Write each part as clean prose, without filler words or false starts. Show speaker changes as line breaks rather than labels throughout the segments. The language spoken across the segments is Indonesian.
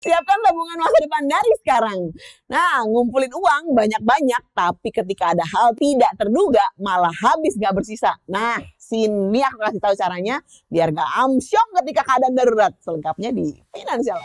Siapkan tabungan masa depan dari sekarang. Nah, ngumpulin uang banyak-banyak, tapi ketika ada hal tidak terduga, malah habis gak bersisa. Nah, sini aku kasih tahu caranya, biar gak amsyong ketika keadaan darurat. Selengkapnya di Finansial.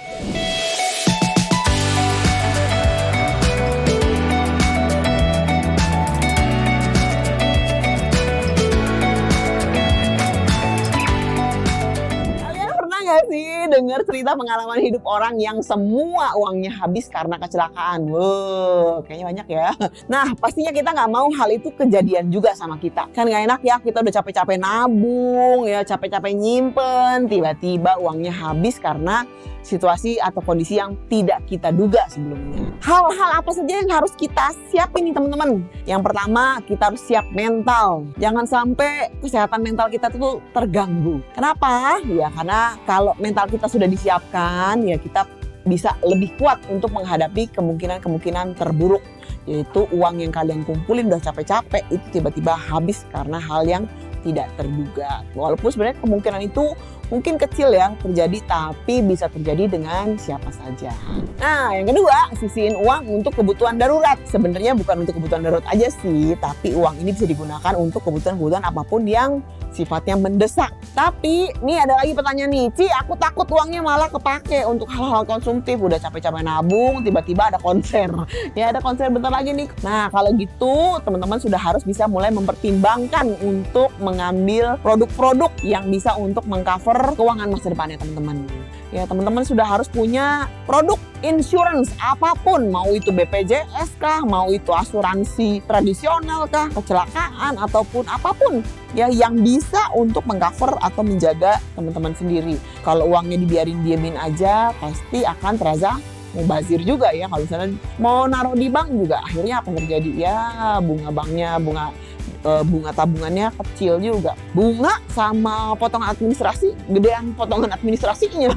Gak sih dengar cerita pengalaman hidup orang yang semua uangnya habis karena kecelakaan? Wow, kayaknya banyak ya. Nah, pastinya kita nggak mau hal itu kejadian juga sama kita. Kan nggak enak ya, kita udah capek-capek nabung, ya capek-capek nyimpen, tiba-tiba uangnya habis karena situasi atau kondisi yang tidak kita duga sebelumnya. Hal-hal apa saja yang harus kita siapin nih teman-teman? Yang pertama, kita harus siap mental. Jangan sampai kesehatan mental kita tuh terganggu. Kenapa? Ya karena kalau mental kita sudah disiapkan, ya kita bisa lebih kuat untuk menghadapi kemungkinan-kemungkinan terburuk. Yaitu uang yang kalian kumpulin udah capek-capek, itu tiba-tiba habis karena hal yang tidak terduga. Walaupun sebenarnya kemungkinan itu mungkin kecil ya terjadi, tapi bisa terjadi dengan siapa saja. Nah, yang kedua, sisihin uang untuk kebutuhan darurat. Sebenarnya bukan untuk kebutuhan darurat aja sih, tapi uang ini bisa digunakan untuk kebutuhan-kebutuhan apapun yang sifatnya mendesak. Tapi, nih ada lagi pertanyaan nih, Ci, aku takut uangnya malah kepake untuk hal-hal konsumtif. Udah capek-capek nabung, tiba-tiba ada konser. Ya, ada konser bentar lagi nih. Nah, kalau gitu, teman-teman sudah harus bisa mulai mempertimbangkan untuk mengambil produk-produk yang bisa untuk mengcover keuangan masa depannya teman-teman. Ya, teman-teman sudah harus punya produk insurance apapun, mau itu BPJS kah, mau itu asuransi tradisional kah, kecelakaan ataupun apapun ya yang bisa untuk mengcover atau menjaga teman-teman sendiri. Kalau uangnya dibiarin aja pasti akan terasa mubazir juga ya. Kalau misalnya mau naruh di bank juga akhirnya apa terjadi? Ya bunga banknya, bunga tabungannya kecil juga. Bunga sama potongan administrasi, gedean potongan administrasinya.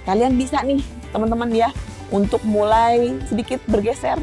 Kalian bisa nih teman-teman ya untuk mulai sedikit bergeser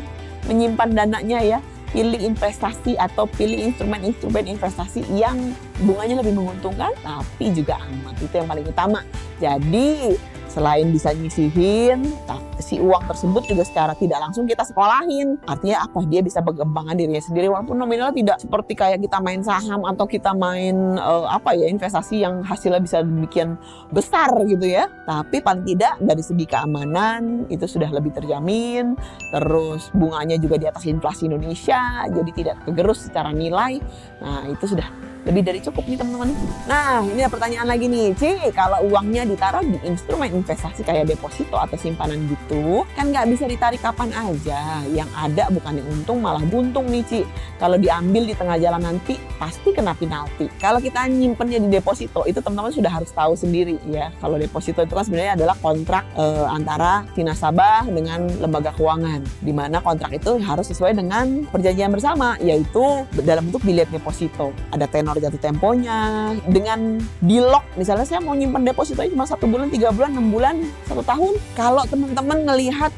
menyimpan dananya ya. Pilih investasi atau pilih instrumen-instrumen investasi yang bunganya lebih menguntungkan tapi juga aman. Itu yang paling utama. Jadi selain bisa nyisihin, si uang tersebut juga secara tidak langsung kita sekolahin. Artinya apa? Dia bisa mengembangkan dirinya sendiri walaupun nominalnya tidak seperti kayak kita main saham atau kita main investasi yang hasilnya bisa demikian besar gitu ya. Tapi paling tidak dari segi keamanan itu sudah lebih terjamin. Terus bunganya juga di atas inflasi Indonesia, jadi tidak kegerus secara nilai. Nah, itu sudah lebih dari cukup nih teman-teman. Nah, ini ada pertanyaan lagi nih, Ci, kalau uangnya ditaruh di instrumen investasi kayak deposito atau simpanan gitu, kan nggak bisa ditarik kapan aja. Yang ada bukannya untung malah buntung nih, Ci. Kalau diambil di tengah jalan nanti pasti kena penalti. Kalau kita nyimpennya di deposito, itu teman-teman sudah harus tahu sendiri ya. Kalau deposito itu kan sebenarnya adalah kontrak antara si nasabah dengan lembaga keuangan, di mana kontrak itu harus sesuai dengan perjanjian bersama, yaitu dalam bentuk bilet deposito. Ada tenor jatuh temponya, dengan di lock. Misalnya saya mau nyimpan deposito cuma 1 bulan, 3 bulan, 6 bulan, 1 tahun. Kalau teman-teman ngelihat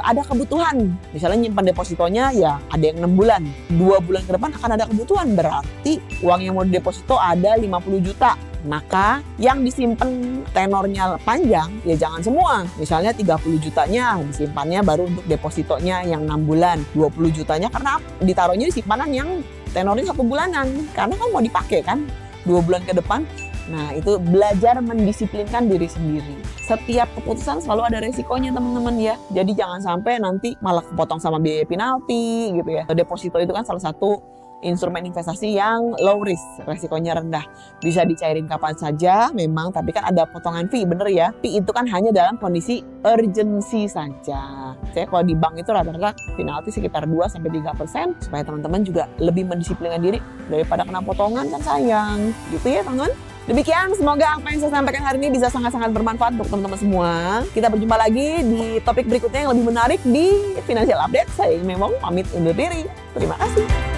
ada kebutuhan, misalnya nyimpan depositonya ya ada yang 6 bulan, 2 bulan ke depan akan ada kebutuhan, berarti uang yang mau di deposito ada 50 juta. Maka yang disimpan tenornya panjang ya jangan semua. Misalnya 30 jutanya disimpannya baru untuk depositonya yang 6 bulan, 20 jutanya karena ditaruhnya di simpanan yang tenornya 1 bulanan, karena kan mau dipakai kan 2 bulan ke depan. Nah, itu belajar mendisiplinkan diri sendiri. Setiap keputusan selalu ada resikonya teman-teman ya. Jadi jangan sampai nanti malah kepotong sama biaya penalti gitu ya. Deposito itu kan salah satu instrumen investasi yang low risk, resikonya rendah. Bisa dicairin kapan saja memang, tapi kan ada potongan fee, bener ya. Fee itu kan hanya dalam kondisi urgency saja. Saya kalau di bank itu rata-rata penalti sekitar 2-3%, supaya teman-teman juga lebih mendisiplinkan diri daripada kena potongan, kan sayang. Gitu ya teman-teman. Demikian, semoga apa yang saya sampaikan hari ini bisa sangat-sangat bermanfaat untuk teman-teman semua. Kita berjumpa lagi di topik berikutnya yang lebih menarik di Financial Update. Saya Memong pamit undur diri. Terima kasih.